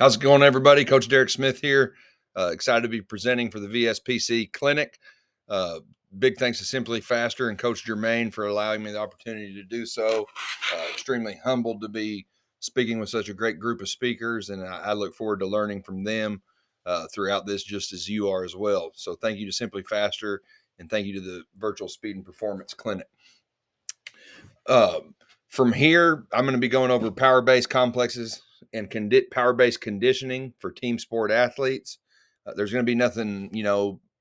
How's it going, everybody? Coach Derek Smith here. Excited to be presenting for the VSPC Clinic. Big thanks to Simply Faster and Coach Jermaine for allowing me the opportunity to do so. Extremely humbled to be speaking with such a great group of speakers, and I look forward to learning from them throughout this, just as you are as well. So thank you to Simply Faster, and thank you to the Virtual Speed and Performance Clinic. From here, I'm going to be going over power-based complexes and power-based conditioning for team sport athletes. There's going to be nothing,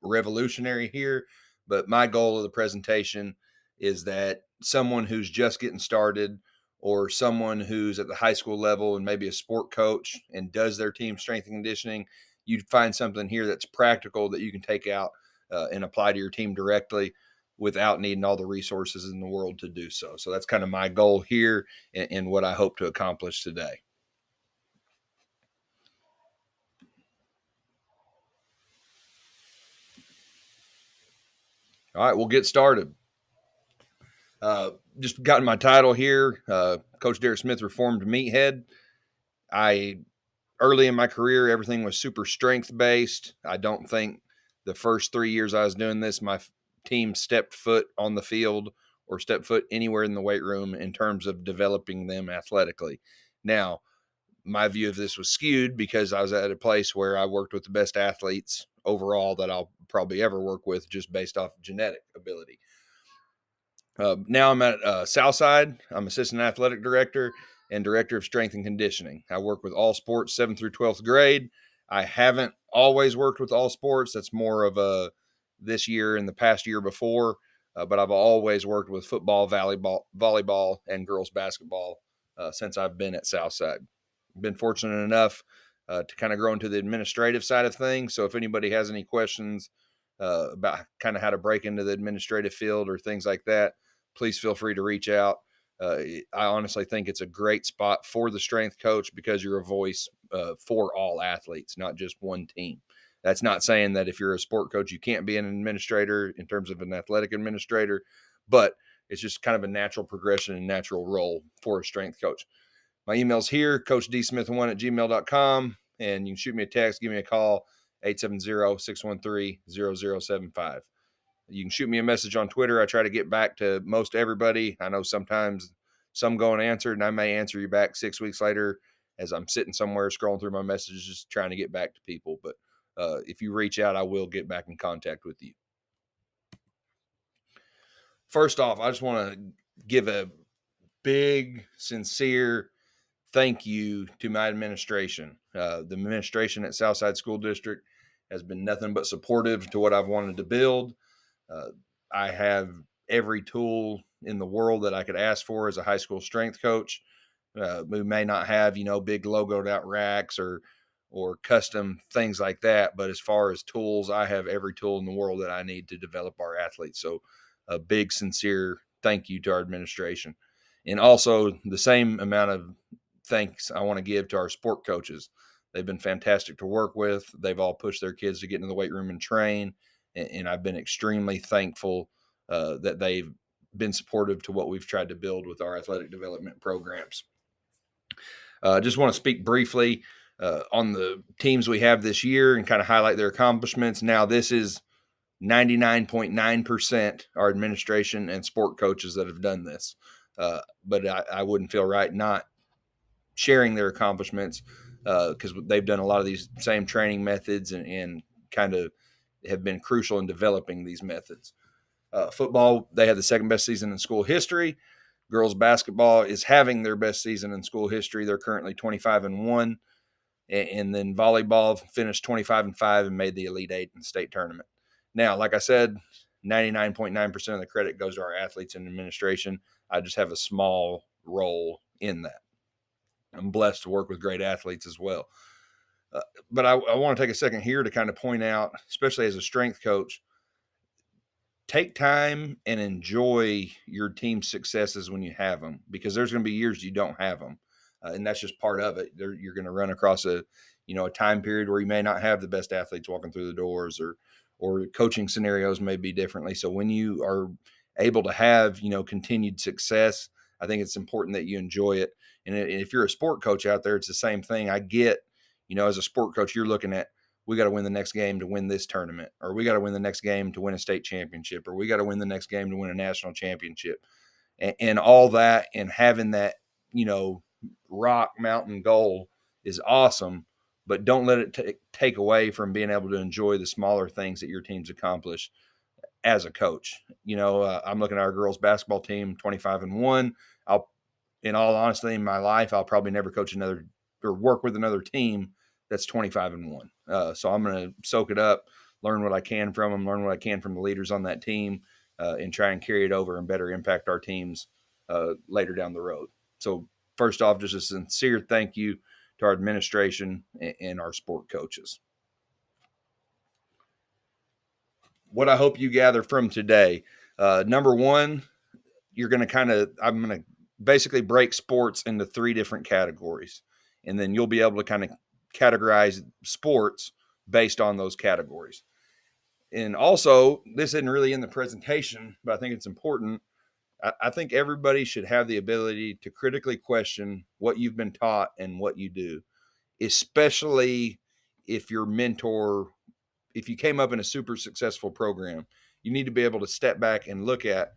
revolutionary here, but my goal of the presentation is that someone who's just getting started or someone who's at the high school level and maybe a sport coach and does their team strength and conditioning, you'd find something here that's practical that you can take out and apply to your team directly without needing all the resources in the world to do so. So that's kind of my goal here and what I hope to accomplish today. All right, we'll get started. Just gotten my title here. Coach Derek Smith, Reformed Meathead. Early in my career, everything was super strength based. I don't think the first 3 years I was doing this, my team stepped foot on the field or stepped foot anywhere in the weight room in terms of developing them athletically. Now, my view of this was skewed because I was at a place where I worked with the best athletes overall that I'll probably ever work with, just based off genetic ability. Now I'm at Southside. I'm assistant athletic director and director of strength and conditioning. I work with all sports, 7th through 12th grade. I haven't always worked with all sports. That's more of a this year and the past year before. But I've always worked with football, volleyball, and girls basketball since I've been at Southside. Been fortunate enough to kind of grow into the administrative side of things. So if anybody has any questions about kind of how to break into the administrative field or things like that, please feel free to reach out. I honestly think it's a great spot for the strength coach because you're a voice for all athletes, not just one team. That's not saying that if you're a sport coach, you can't be an administrator in terms of an athletic administrator, but it's just kind of a natural progression and natural role for a strength coach. My email's here, coachdsmith1@gmail.com, and you can shoot me a text, give me a call, 870-613-0075. You can shoot me a message on Twitter. I try to get back to most everybody. I know sometimes some go unanswered, and I may answer you back 6 weeks later as I'm sitting somewhere scrolling through my messages, just trying to get back to people. But if you reach out, I will get back in contact with you. First off, I just want to give a big, sincere thank you to my administration. The administration at Southside School District has been nothing but supportive to what I've wanted to build. I have every tool in the world that I could ask for as a high school strength coach. We may not have, big logoed out racks or custom things like that, but as far as tools, I have every tool in the world that I need to develop our athletes. So a big, sincere thank you to our administration. And also the same amount of thanks I want to give to our sport coaches. They've been fantastic to work with. They've all pushed their kids to get into the weight room and train. And I've been extremely thankful that they've been supportive to what we've tried to build with our athletic development programs. Just want to speak briefly on the teams we have this year and kind of highlight their accomplishments. Now, this is 99.9% our administration and sport coaches that have done this. But I wouldn't feel right not sharing their accomplishments because they've done a lot of these same training methods and kind of have been crucial in developing these methods. Football, they had the second best season in school history. Girls basketball is having their best season in school history. They're currently 25-1. And then volleyball finished 25-5 and made the Elite Eight in the state tournament. Now, like I said, 99.9% of the credit goes to our athletes and administration. I just have a small role in that. I'm blessed to work with great athletes as well. But I want to take a second here to kind of point out, especially as a strength coach, take time and enjoy your team's successes when you have them, because there's going to be years you don't have them. And that's just part of it. You're going to run across a time period where you may not have the best athletes walking through the doors, or coaching scenarios may be differently. So when you are able to have, continued success, I think it's important that you enjoy it. And if you're a sport coach out there, it's the same thing. I get, As a sport coach, you're looking at, we got to win the next game to win this tournament, or we got to win the next game to win a state championship, or we got to win the next game to win a national championship, and all that, and having that, rock mountain goal is awesome, but don't let it take away from being able to enjoy the smaller things that your team's accomplished as a coach. I'm looking at our girls basketball team, 25-1. In all honesty, in my life, I'll probably never coach another or work with another team that's 25-1. So I'm going to soak it up, learn what I can from them, learn what I can from the leaders on that team, and try and carry it over and better impact our teams later down the road. So first off, just a sincere thank you to our administration and our sport coaches. What I hope you gather from today, number one, I'm going to basically break sports into 3 different categories. And then you'll be able to kind of categorize sports based on those categories. And also, this isn't really in the presentation, but I think it's important. I think everybody should have the ability to critically question what you've been taught and what you do, especially if your mentor, if you came up in a super successful program, you need to be able to step back and look at,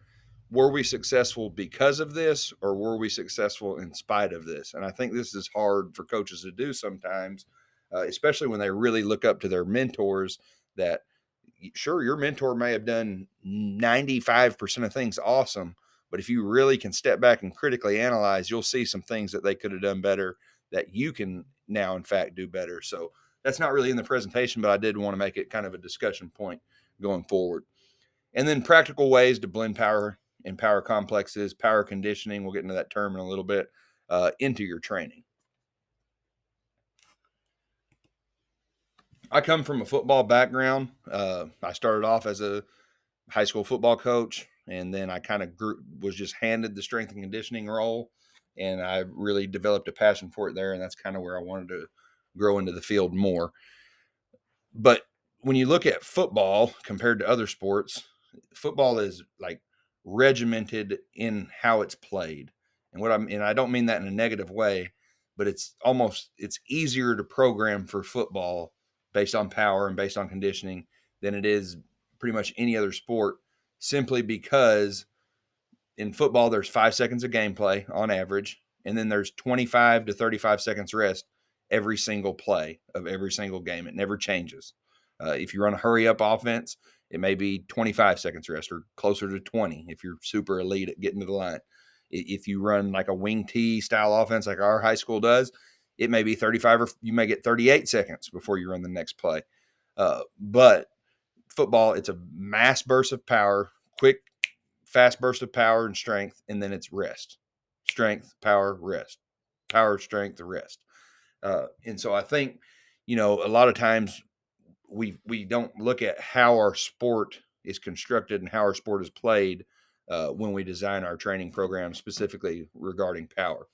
were we successful because of this, or were we successful in spite of this? And I think this is hard for coaches to do sometimes, especially when they really look up to their mentors. That, sure, your mentor may have done 95% of things awesome, but if you really can step back and critically analyze, you'll see some things that they could have done better that you can now, in fact, do better. So that's not really in the presentation, but I did want to make it kind of a discussion point going forward. And then practical ways to blend power and power complexes, power conditioning, we'll get into that term in a little bit, into your training. I come from a football background. I started off as a high school football coach, and then I kind of was just handed the strength and conditioning role, and I really developed a passion for it there, and that's kind of where I wanted to grow into the field more. But when you look at football compared to other sports, football is like regimented in how it's played. And I don't mean that in a negative way, but it's easier to program for football based on power and based on conditioning than it is pretty much any other sport, simply because in football there's 5 seconds of gameplay on average, and then there's 25 to 35 seconds rest every single play of every single game. It never changes. If you run a hurry up offense, it may be 25 seconds rest or closer to 20 if you're super elite at getting to the line. If you run like a wing T style offense like our high school does, it may be 35, or you may get 38 seconds before you run the next play. But football, it's a mass burst of power, quick, fast burst of power and strength, and then it's rest. Strength, power, rest. Power, strength, rest. And so I think, a lot of times we don't look at how our sport is constructed and how our sport is played when we design our training program specifically regarding power.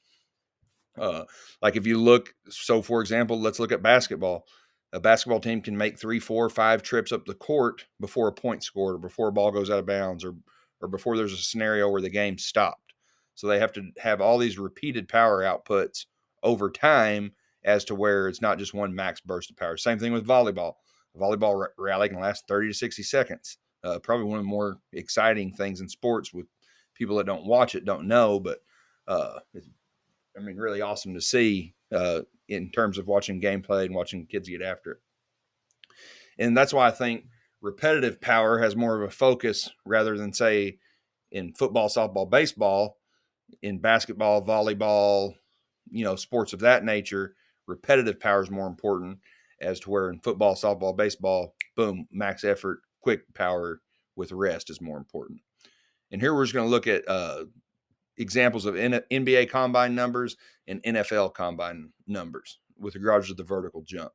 Like if you look, so for example, let's look at basketball. A basketball team can make 3, 4, 5 trips up the court before a point scored, or before a ball goes out of bounds, or before there's a scenario where the game stopped. So they have to have all these repeated power outputs over time, as to where it's not just one max burst of power. Same thing with volleyball. A volleyball rally can last 30 to 60 seconds. Probably one of the more exciting things in sports, with people that don't watch it don't know, but it's really awesome to see in terms of watching gameplay and watching kids get after it. And that's why I think repetitive power has more of a focus, rather than, say, in football, softball, baseball. In basketball, volleyball, sports of that nature, repetitive power is more important, as to where in football, softball, baseball, boom, max effort, quick power with rest is more important. And here we're just going to look at examples of NBA combine numbers and NFL combine numbers with regards to the vertical jump.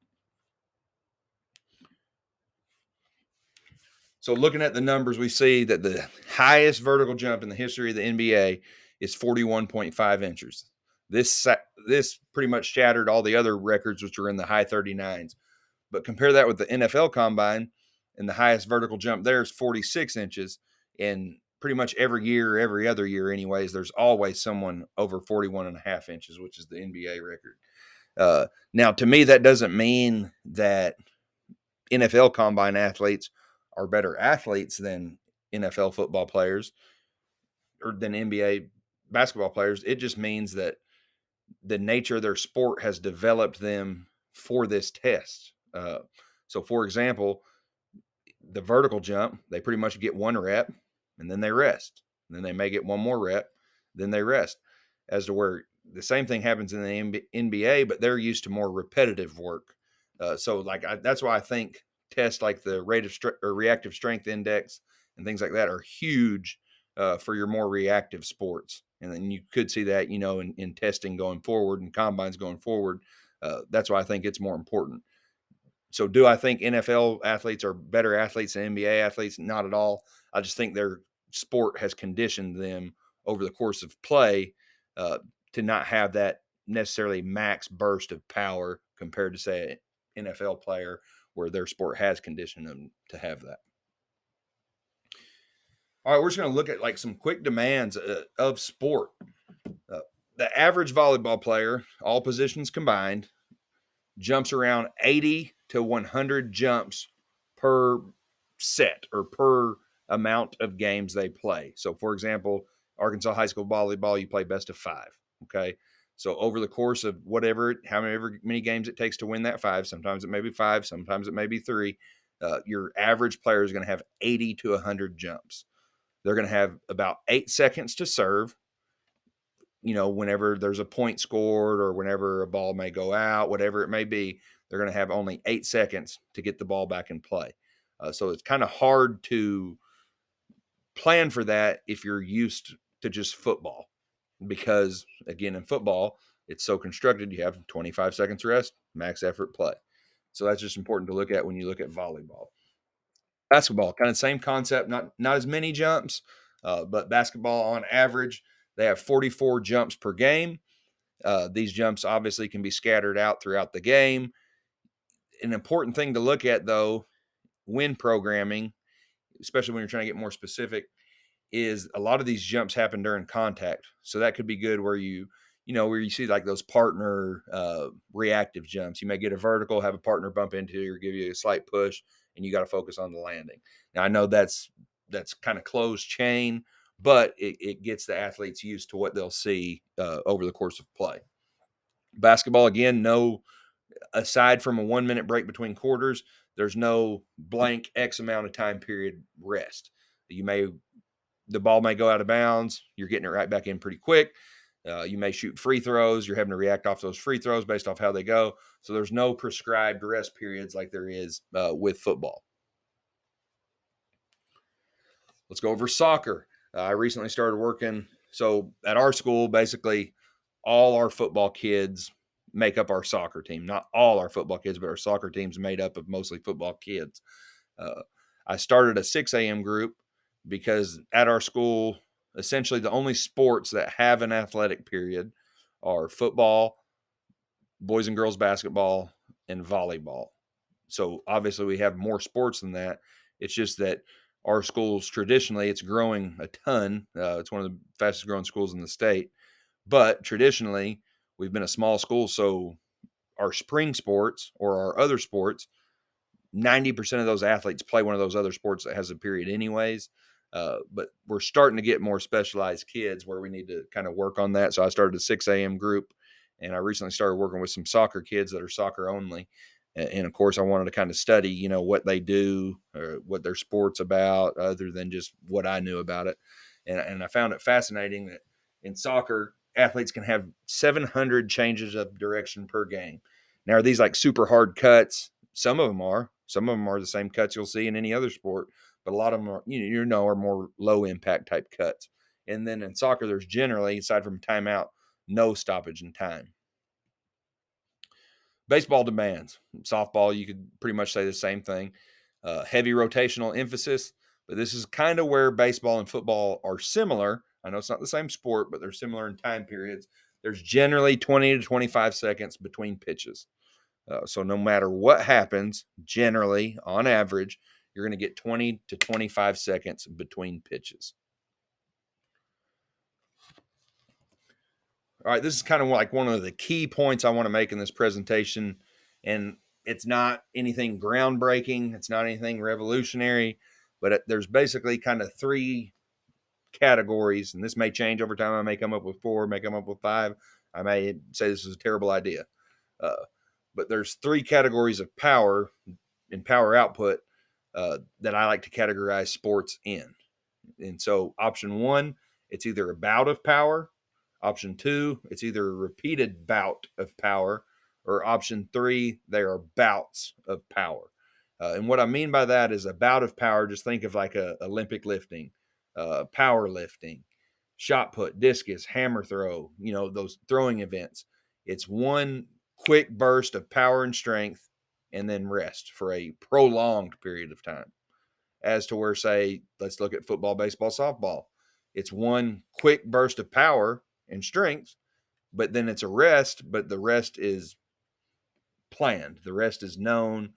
So looking at the numbers, we see that the highest vertical jump in the history of the NBA is 41.5 inches. This pretty much shattered all the other records, which are in the high 39s. But compare that with the NFL combine, and the highest vertical jump there is 46 inches. And pretty much every year, every other year anyways, there's always someone over 41.5 inches, which is the NBA record. Now, to me, that doesn't mean that NFL combine athletes are better athletes than NFL football players or than NBA basketball players. It just means that the nature of their sport has developed them for this test. So, for example, the vertical jump, they pretty much get one rep and then they rest. And then they may get one more rep, then they rest. As to where the same thing happens in the NBA, but they're used to more repetitive work. That's why I think tests like the rate of or reactive strength index and things like that are huge for your more reactive sports. And then you could see that, in testing going forward and combines going forward. That's why I think it's more important. So do I think NFL athletes are better athletes than NBA athletes? Not at all. I just think their sport has conditioned them over the course of play uh, to not have that necessarily max burst of power compared to, say, an NFL player where their sport has conditioned them to have that. All right, we're just going to look at like some quick demands of sport. Uh, the average volleyball player, all positions combined, jumps around 80 to 100 jumps per set or per amount of games they play. So, for example, Arkansas high school volleyball, you play best of 5. Okay. So, over the course of however many games it takes to win that 5, sometimes it may be 5, sometimes it may be 3. Your average player is going to have 80 to 100 jumps. They're going to have about 8 seconds to serve, whenever there's a point scored or whenever a ball may go out, whatever it may be, they're going to have only 8 seconds to get the ball back in play. So it's kind of hard to plan for that if you're used to just football, because again, in football, it's so constructed. You have 25 seconds rest, max effort play. So that's just important to look at when you look at volleyball. Basketball, kind of same concept, not as many jumps, but basketball on average, they have 44 jumps per game. These jumps obviously can be scattered out throughout the game. An important thing to look at, though, when programming, especially when you're trying to get more specific, is a lot of these jumps happen during contact. So that could be good where where you see like those partner reactive jumps. You may get a vertical, have a partner bump into you or give you a slight push, and you got to focus on the landing. Now I know that's kind of closed chain, but it gets the athletes used to what they'll see over the course of play. Basketball, again, no, aside from a 1 minute break between quarters, there's no blank X amount of time period rest. The ball may go out of bounds. You're getting it right back in pretty quick. You may shoot free throws. You're having to react off those free throws based off how they go. So there's no prescribed rest periods like there is with football. Let's go over soccer. I recently started working. So at our school, basically, all our football kids make up our soccer team. Not all our football kids, but our soccer team's made up of mostly football kids. Uh, I started a 6 a.m. group because at our school, essentially the only sports that have an athletic period are football, boys and girls basketball, and volleyball. So obviously we have more sports than that. It's just that our schools traditionally it's growing a ton. It's one of the fastest growing schools in the state, but traditionally we've been a small school, so our spring sports or our other sports, 90% of those athletes play one of those other sports that has a period anyways. But we're starting to get more specialized kids where we need to kind of work on that. So I started a 6 a.m. group, and I recently started working with some soccer kids that are soccer only. And of course, I wanted to kind of study, what they do or what their sport's about, other than just what I knew about it. And I found it fascinating that in soccer, athletes can have 700 changes of direction per game. Now, are these like super hard cuts? Some of them are. Some of them are the same cuts you'll see in any other sport, but a lot of them are, are more low impact type cuts. And then in soccer, there's generally, aside from timeout, no stoppage in time. Baseball demands. Softball, you could pretty much say the same thing. Heavy rotational emphasis, but this is kind of where baseball and football are similar. I know it's not the same sport, but they're similar in time periods. There's generally 20 to 25 seconds between pitches. So no matter what happens, generally, on average, you're going to get 20 to 25 seconds between pitches. All right, this is kind of like one of the key points I want to make in this presentation. And it's not anything groundbreaking, it's not anything revolutionary, but there's basically kind of three categories. And this may change over time. I may come up with four, may come up with five. I may say this is a terrible idea. Uh, but there's three categories of power and power output that I like to categorize sports in. And so, option one, it's either a bout of power. Option two, it's either a repeated bout of power. Or option three, they are bouts of power. And what I mean by that is a bout of power, just think of like a Olympic lifting, power lifting, shot put, discus, hammer throw, those throwing events. It's one quick burst of power and strength and then rest for a prolonged period of time. As to where, say, let's look at football, baseball, softball. It's one quick burst of power and strength, but then it's a rest, but the rest is planned. The rest is known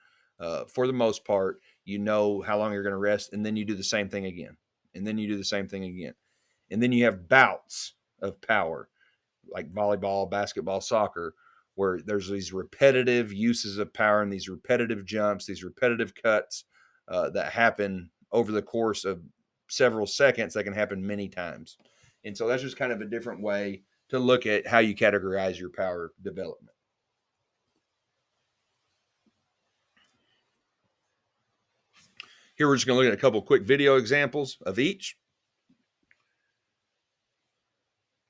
for the most part. You know how long you're going to rest, and then you do the same thing again. And then you do the same thing again. And then you have bouts of power, like volleyball, basketball, soccer, where there's these repetitive uses of power and these repetitive jumps, these repetitive cuts that happen over the course of several seconds. That can happen many times. And so that's just kind of a different way to look at how you categorize your power development. Here we're just going to look at a couple quick video examples of each.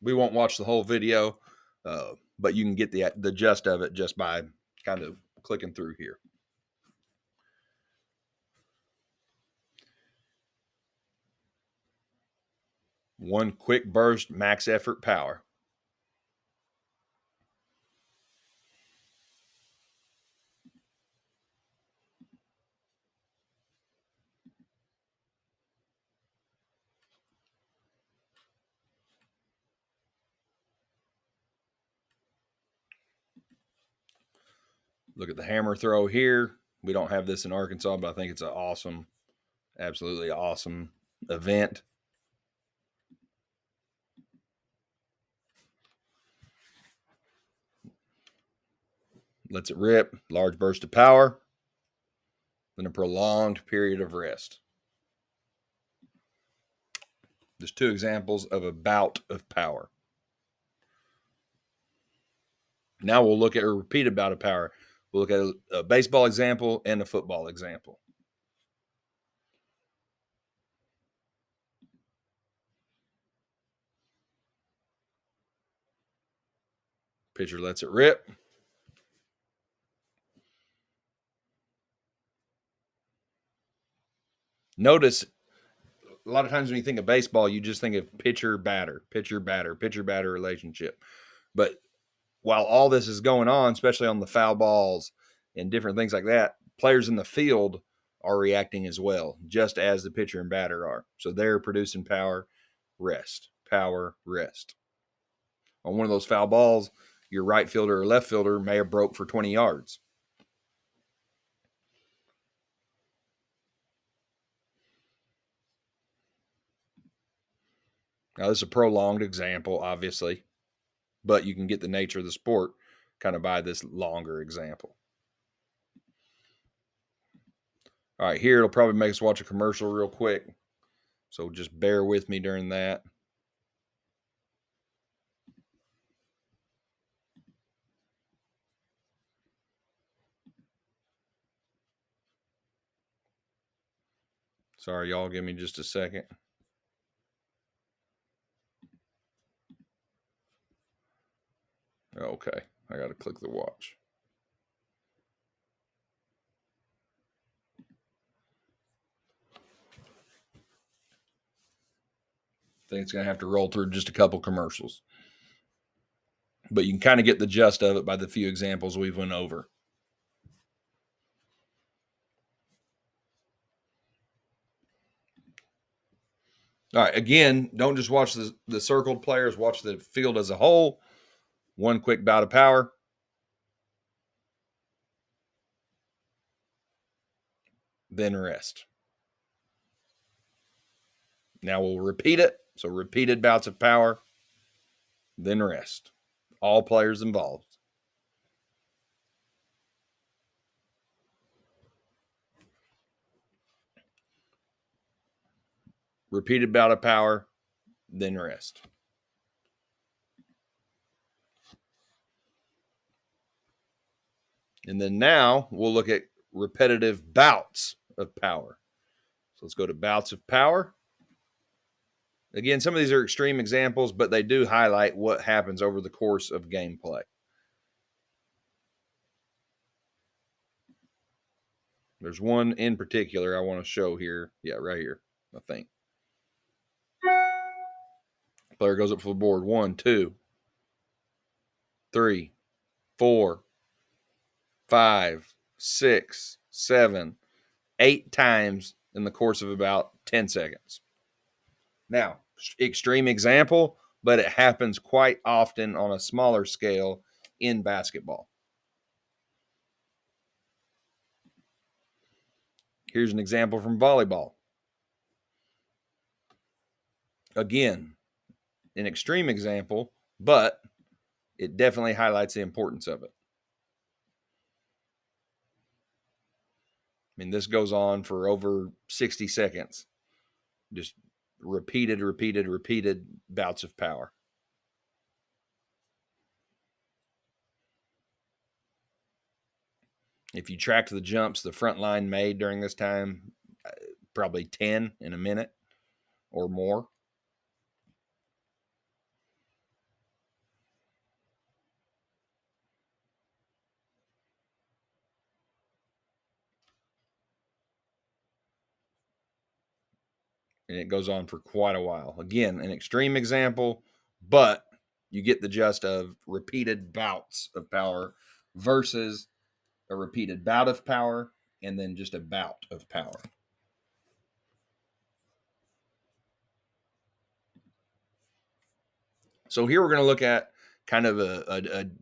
We won't watch the whole video, but you can get the gist of it just by kind of clicking through here. One quick burst, max effort power. Look at the hammer throw here. We don't have this in Arkansas, but I think it's an awesome, absolutely awesome event. Lets it rip, large burst of power, then a prolonged period of rest. There's two examples of a bout of power. Now we'll look at a repeated bout of power. We'll look at a baseball example and a football example. Pitcher lets it rip. Notice a lot of times when you think of baseball, you just think of pitcher batter, pitcher batter, pitcher batter relationship. But while all this is going on, especially on the foul balls and different things like that, players in the field are reacting as well, just as the pitcher and batter are. So they're producing power, rest, power, rest. On one of those foul balls, your right fielder or left fielder may have broke for 20 yards. Now, this is a prolonged example, obviously, but you can get the nature of the sport kind of by this longer example. All right, here it'll probably make us watch a commercial real quick. So just bear with me during that. Sorry, y'all, give me just a second. Okay, I got to click the watch. I think it's going to have to roll through just a couple commercials. But you can kind of get the gist of it by the few examples we've went over. All right, again, don't just watch the circled players, watch the field as a whole. One quick bout of power. Then rest. Now we'll repeat it. So repeated bouts of power, then rest. all players involved. Repeated bout of power, then rest. And then now we'll look at repetitive bouts of power. So let's go to bouts of power. Again, some of these are extreme examples, but they do highlight what happens over the course of gameplay. There's one in particular I want to show here. Yeah, right here, I think. Player goes up for the board. 1, 2, 3, 4, 5, 6, 7, 8 times in the course of about 10 seconds. Now, extreme example, but it happens quite often on a smaller scale in basketball. Here's an example from volleyball. Again, an extreme example, but it definitely highlights the importance of it. I mean, this goes on for over 60 seconds. Just repeated bouts of power. If you track the jumps the front line made during this time, probably 10 in a minute or more. And it goes on for quite a while. Again, an extreme example, but you get the gist of repeated bouts of power versus a repeated bout of power and then just a bout of power. So here we're going to look at kind of I'm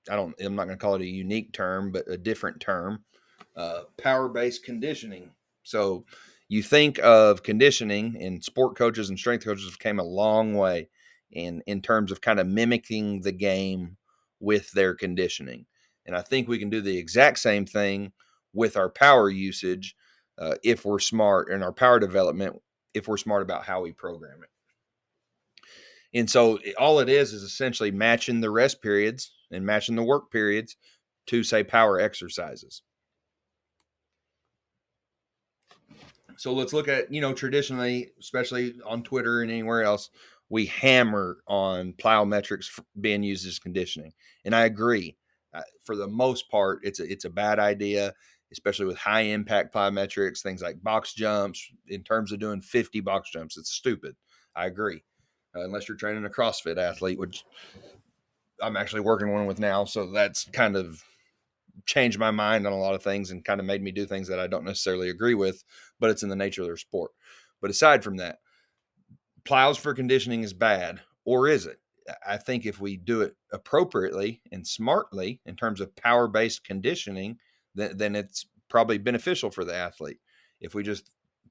not going to call it a unique term, but a different term, power-based conditioning. So you think of conditioning, and sport coaches and strength coaches have came a long way in terms of kind of mimicking the game with their conditioning. And I think we can do the exact same thing with our power usage if we're smart, in our power development, if we're smart about how we program it. And so all it is essentially matching the rest periods and matching the work periods to, say, power exercises. So let's look at, traditionally, especially on Twitter and anywhere else, we hammer on plyometrics being used as conditioning. And I agree. For the most part, it's a bad idea, especially with high impact plyometrics, things like box jumps. In terms of doing 50 box jumps, it's stupid. I agree. Unless you're training a CrossFit athlete, which I'm actually working one with now. So that's kind of changed my mind on a lot of things and kind of made me do things that I don't necessarily agree with, but it's in the nature of their sport. But aside from that, plows for conditioning is bad, or is it? I think if we do it appropriately and smartly in terms of power-based conditioning, then it's probably beneficial for the athlete. If we just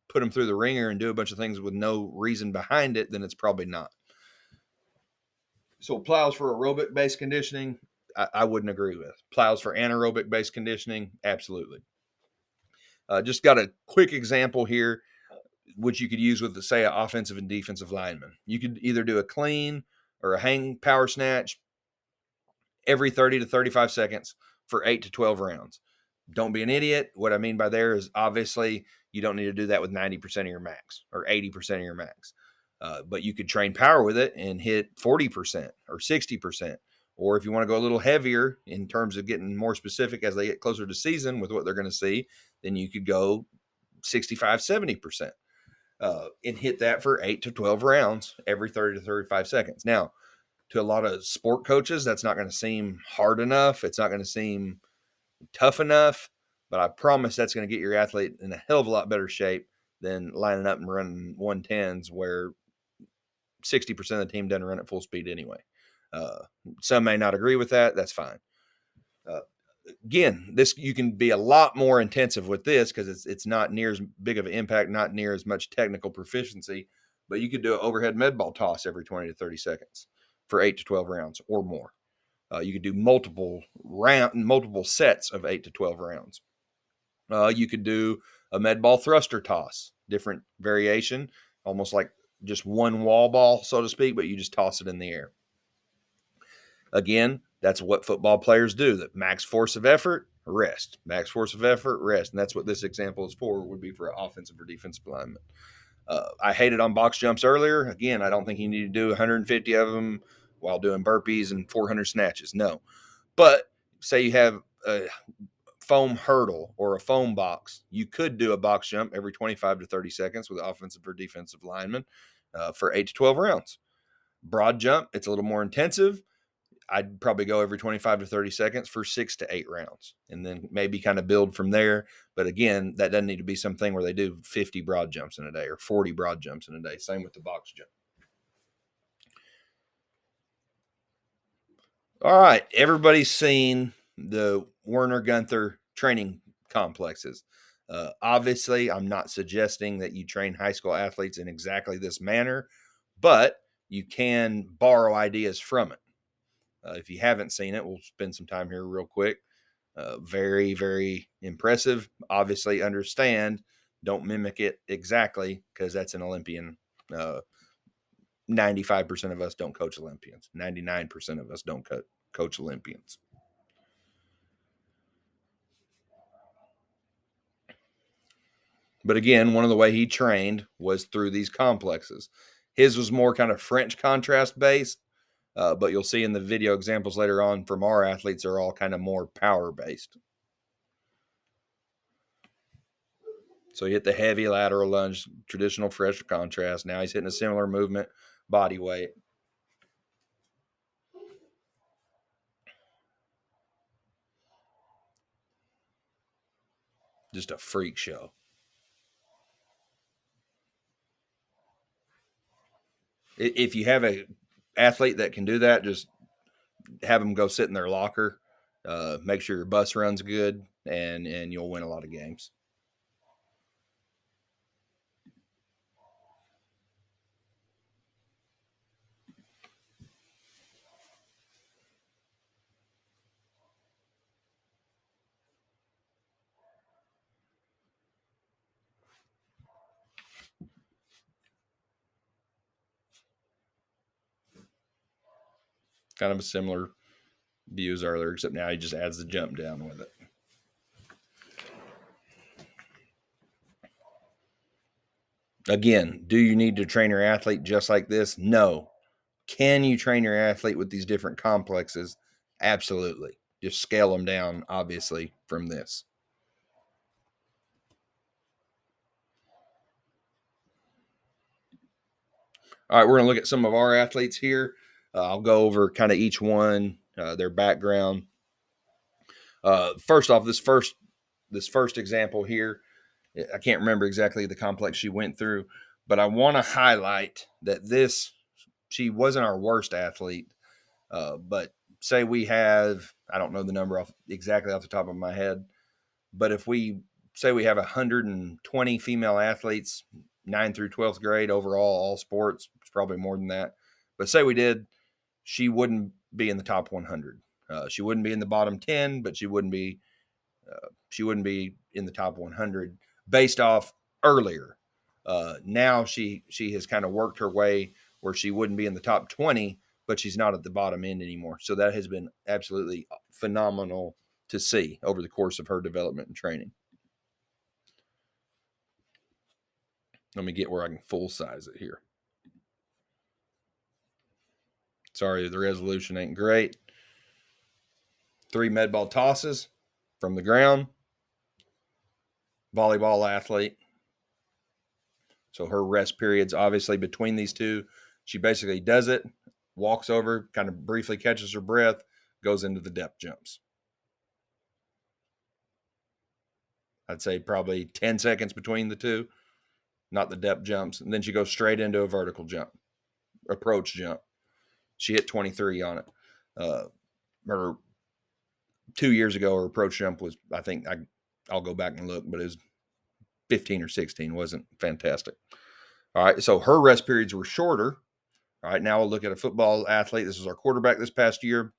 put them through the ringer and do a bunch of things with no reason behind it, then it's probably not. So plows for aerobic-based conditioning, I wouldn't agree with. Plows for anaerobic-based conditioning, absolutely. Just got a quick example here, which you could use with, say, an offensive and defensive lineman. You could either do a clean or a hang power snatch every 30 to 35 seconds for 8 to 12 rounds. Don't be an idiot. What I mean by there is obviously you don't need to do that with 90% of your max or 80% of your max. But you could train power with it and hit 40% or 60%. Or if you want to go a little heavier in terms of getting more specific as they get closer to season with what they're going to see, then you could go 65, 70%. And hit that for 8 to 12 rounds every 30 to 35 seconds. Now, to a lot of sport coaches, that's not going to seem hard enough. It's not going to seem tough enough, but I promise that's going to get your athlete in a hell of a lot better shape than lining up and running 110s where 60% of the team doesn't run at full speed anyway. Some may not agree with that. That's fine. Again, this you can be a lot more intensive with this because it's not near as big of an impact, not near as much technical proficiency, but you could do an overhead med ball toss every 20 to 30 seconds for 8 to 12 rounds or more. You could do multiple sets of 8 to 12 rounds. You could do a med ball thruster toss, different variation, almost like just one wall ball, so to speak, but you just toss it in the air. Again, that's what football players do. That max force of effort, rest. Max force of effort, rest. And that's what this example is for, would be for an offensive or defensive lineman. I hated on box jumps earlier. Again, I don't think you need to do 150 of them while doing burpees and 400 snatches. No. But say you have a foam hurdle or a foam box, you could do a box jump every 25 to 30 seconds with offensive or defensive linemen for 8 to 12 rounds. Broad jump, it's a little more intensive. I'd probably go every 25 to 30 seconds for 6 to 8 rounds and then maybe kind of build from there. But again, that doesn't need to be something where they do 50 broad jumps in a day or 40 broad jumps in a day. Same with the box jump. All right. Everybody's seen the Werner Gunther training complexes. Obviously, I'm not suggesting that you train high school athletes in exactly this manner, but you can borrow ideas from it. If you haven't seen it, we'll spend some time here real quick. Very, very impressive. Obviously, understand, don't mimic it exactly because that's an Olympian. 95% of us don't coach Olympians. 99% of us don't coach Olympians. But again, one of the way he trained was through these complexes. His was more kind of French contrast based, but you'll see in the video examples later on from our athletes are all kind of more power based. So he hit the heavy lateral lunge, traditional French contrast. Now he's hitting a similar movement, body weight. Just a freak show. If you have a athlete that can do that, just have them go sit in their locker. Make sure your bus runs good, and you'll win a lot of games. Kind of a similar view as earlier, except now he just adds the jump down with it. Again, do you need to train your athlete just like this? No. Can you train your athlete with these different complexes? Absolutely. Just scale them down, obviously, from this. All right, we're going to look at some of our athletes here. I'll go over kind of each one, their background. First off, this first example here, I can't remember exactly the complex she went through, but I want to highlight that she wasn't our worst athlete. But say we have, I don't know the number exactly off the top of my head, but if we say we have 120 female athletes, 9 through 12th grade overall, all sports, it's probably more than that. But say we did, she wouldn't be in the top 100. She wouldn't be in the bottom 10, but she wouldn't be in the top 100 based off earlier. Now she has kind of worked her way where she wouldn't be in the top 20, but she's not at the bottom end anymore. So that has been absolutely phenomenal to see over the course of her development and training. Let me get where I can full size it here. Sorry, the resolution ain't great. 3 med ball tosses from the ground. Volleyball athlete. So her rest periods, obviously, between these two, she basically does it, walks over, kind of briefly catches her breath, goes into the depth jumps. I'd say probably 10 seconds between the two, not the depth jumps. And then she goes straight into a vertical jump, approach jump. She hit 23 on it. Her 2 years ago, her approach jump was, I think, I'll go back and look, but it was 15 or 16. Wasn't fantastic. All right, so her rest periods were shorter. All right, now we'll look at a football athlete. This was our quarterback this past year.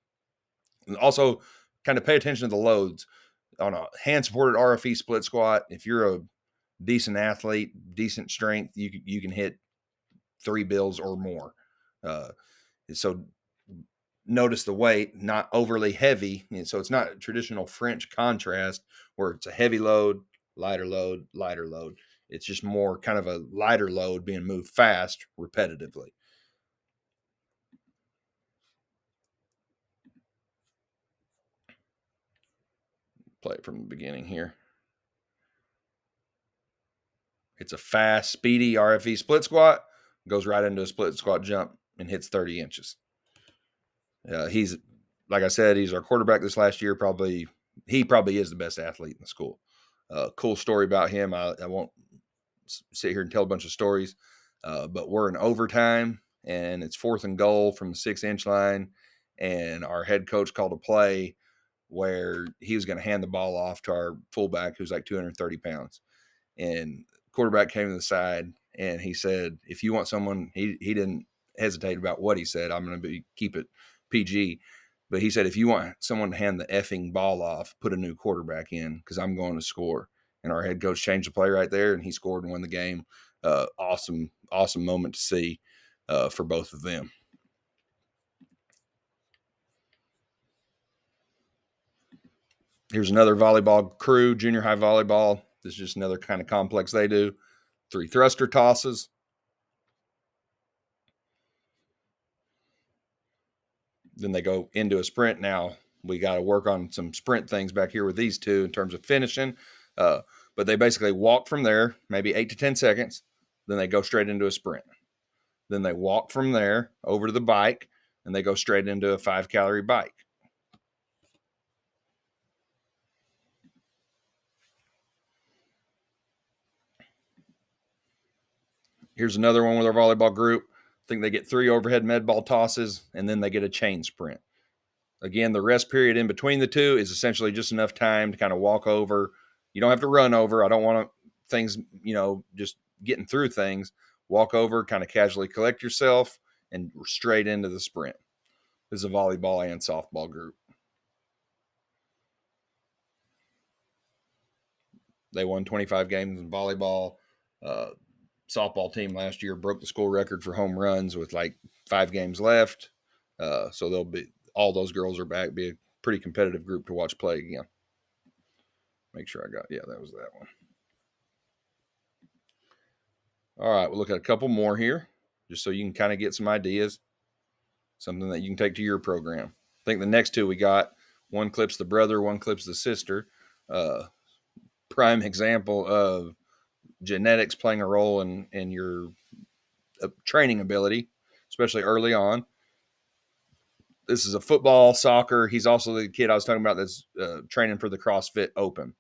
And also, kind of pay attention to the loads on a hand-supported RFE split squat. If you're a decent athlete, decent strength, you can hit 3 bills or more. So notice the weight, not overly heavy. And so it's not a traditional French contrast where it's a heavy load, lighter load, lighter load. It's just more kind of a lighter load being moved fast repetitively. Play it from the beginning here. It's a fast, speedy RFE split squat, goes right into a split squat jump and hits 30 inches. He's, like I said, he's our quarterback this last year. He probably is the best athlete in the school. Cool story about him. I won't sit here and tell a bunch of stories, but we're in overtime and it's 4th and goal from the 6-inch line. And our head coach called a play where he was going to hand the ball off to our fullback, who's like 230 pounds. And quarterback came to the side and he said, if you want someone, he didn't hesitate about what he said. I'm going to keep it PG. But he said, if you want someone to hand the effing ball off, put a new quarterback in because I'm going to score. And our head coach changed the play right there, and he scored and won the game. Awesome moment to see for both of them. Here's another volleyball crew, junior high volleyball. This is just another kind of complex they do. 3 thruster tosses. Then they go into a sprint. Now we got to work on some sprint things back here with these two in terms of finishing. But they basically walk from there, maybe 8 to 10 seconds. Then they go straight into a sprint. Then they walk from there over to the bike, and they go straight into a 5-calorie bike. Here's another one with our volleyball group. I think they get 3 overhead med ball tosses, and then they get a chain sprint. Again, the rest period in between the two is essentially just enough time to kind of walk over. You don't have to run over. I don't want things, just getting through things. Walk over, kind of casually collect yourself, and straight into the sprint. This is a volleyball and softball group. They won 25 games in volleyball. Softball team last year broke the school record for home runs with like 5 games left. So they'll be, all those girls are back. Be a pretty competitive group to watch play again. Make sure I got, that was that one. All right, we'll look at a couple more here, just so you can kind of get some ideas, something that you can take to your program. I think the next two we got, one clips the brother, one clips the sister. Prime example of genetics playing a role in your training ability, especially early on. This is a football, soccer. He's also the kid I was talking about that's training for the CrossFit Open.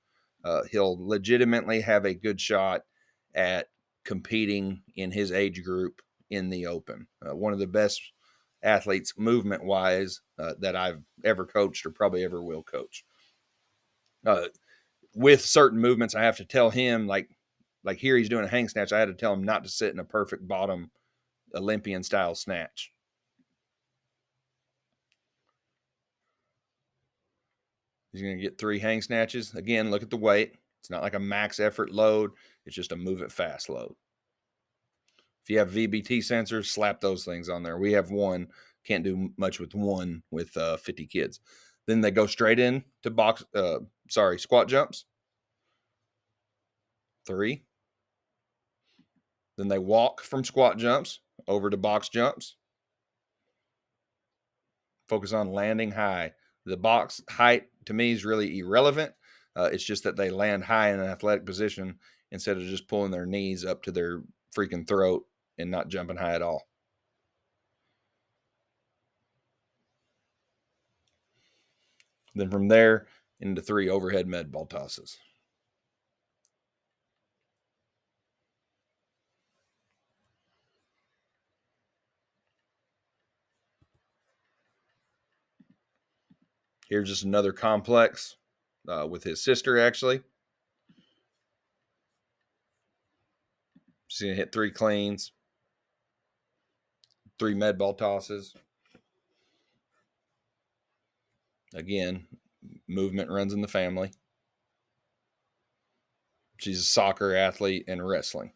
He'll legitimately have a good shot at competing in his age group in the Open. One of the best athletes movement wise that I've ever coached or probably ever will coach. With certain movements, I have to tell him, like here he's doing a hang snatch. I had to tell him not to sit in a perfect bottom Olympian style snatch. He's going to get 3 hang snatches. Again, look at the weight. It's not like a max effort load. It's just a move it fast load. If you have VBT sensors, slap those things on there. We have one. Can't do much with one with 50 kids. Then they go straight in to squat jumps. 3. Then they walk from squat jumps over to box jumps. Focus on landing high. The box height to me is really irrelevant. It's just that they land high in an athletic position instead of just pulling their knees up to their freaking throat and not jumping high at all. Then from there into 3 overhead med ball tosses. Here's just another complex with his sister, actually. She's going to hit 3 cleans, 3 med ball tosses. Again, movement runs in the family. She's a soccer athlete and wrestling.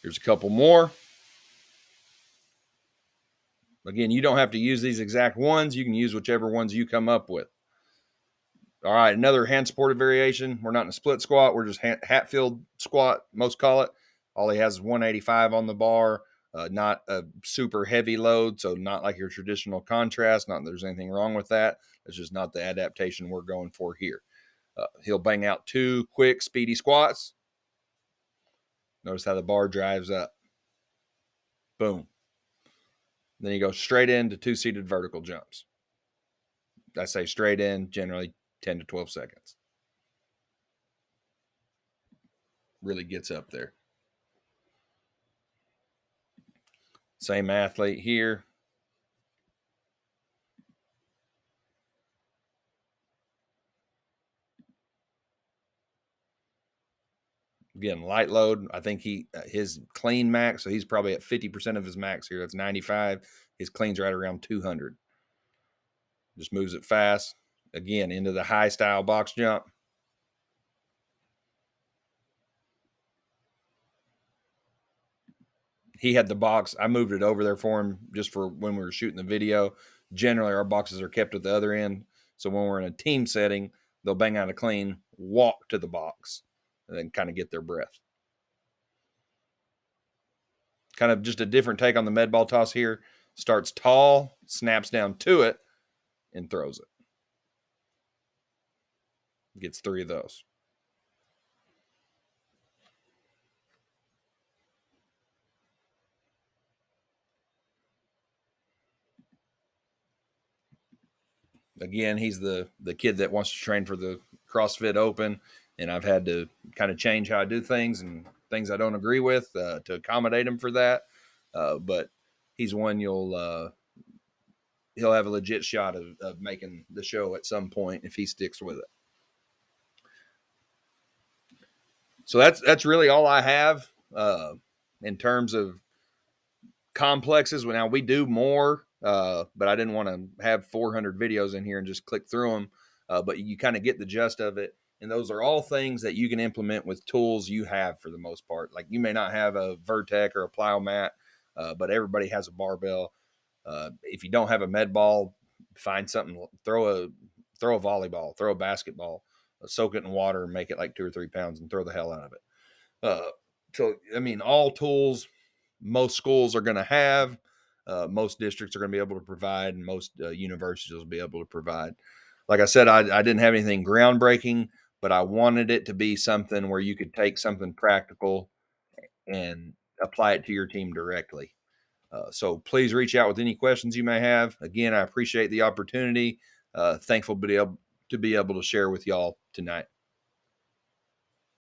Here's a couple more. Again, you don't have to use these exact ones. You can use whichever ones you come up with. All right, another hand supported variation. We're not in a split squat. We're just Hatfield squat, most call it. All he has is 185 on the bar, not a super heavy load, so not like your traditional contrast. Not that there's anything wrong with that. It's just not the adaptation we're going for here. He'll bang out 2 quick, speedy squats. Notice how the bar drives up. Boom. Then you go straight into 2 seated vertical jumps. I say straight in, generally 10 to 12 seconds. Really gets up there. Same athlete here. Again, light load. I think his clean max, so he's probably at 50% of his max here. That's 95. His clean's right around 200. Just moves it fast. Again, into the high style box jump. He had the box. I moved it over there for him just for when we were shooting the video. Generally, our boxes are kept at the other end. So when we're in a team setting, they'll bang out a clean, walk to the box, and then kind of get their breath. Kind of just a different take on the med ball toss here. Starts tall, snaps down to it, and throws it. Gets 3 of those. Again, he's the kid that wants to train for the CrossFit Open, and I've had to kind of change how I do things and things I don't agree with to accommodate him for that. But he's one he'll have a legit shot of making the show at some point if he sticks with it. So that's really all I have in terms of complexes. Now we do more, but I didn't want to have 400 videos in here and just click through them. But you kind of get the gist of it. And those are all things that you can implement with tools you have for the most part. Like you may not have a Vertec or a Plyomat, but everybody has a barbell. If you don't have a med ball, find something. Throw a volleyball, throw a basketball, soak it in water, and make it like 2 or 3 pounds, and throw the hell out of it. So I mean, all tools most schools are going to have, most districts are going to be able to provide, and most universities will be able to provide. Like I said, I didn't have anything groundbreaking, but I wanted it to be something where you could take something practical and apply it to your team directly. So please reach out with any questions you may have. Again, I appreciate the opportunity. Thankful to be able to share with y'all tonight.